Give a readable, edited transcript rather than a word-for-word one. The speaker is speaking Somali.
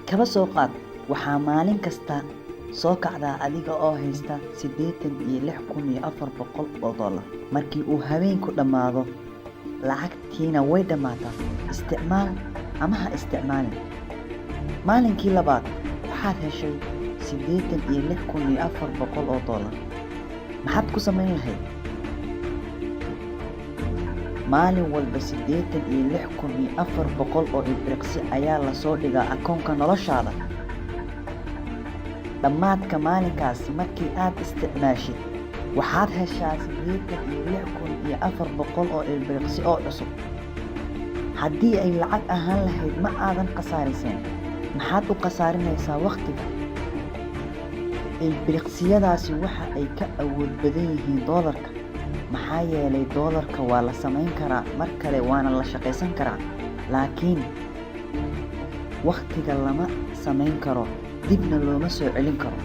Kaba soo qaad waxaa maalin kasta soo kacdaa adiga oo haysta 86,400 oo dollar. Markii uu habeenku dhammaado, lacagtiina way dhammaataa. Isticmaal ama ha isticmaalin. Maalinkii labaad waxaad heshay 86,400 oo dollar. Maxaad ku samayn lahayd? Maalin walba 86,400 oo ilbiriqsi ayaa la soo dhigaa akoonka noloshaada. Dhammaadka maalinkaas markii aad isticmaashid, waxaad heshaa 86,400 oo ilbiriqsi oo cusub. Haddii ay lacag ahaan lahayd ma aadan khasaariseen. Maxaad u khasaarinaysaa waqtiga? Ilbiriqsiyadaasi waxa ay ka awood badan yihiin doolarka. Maxaa yeelay doolarka waa la samayn karaa mar kale waana la shaqaysan karaa. Laakiin waqtiga lama samayn karo, dibna looma soo celin karo.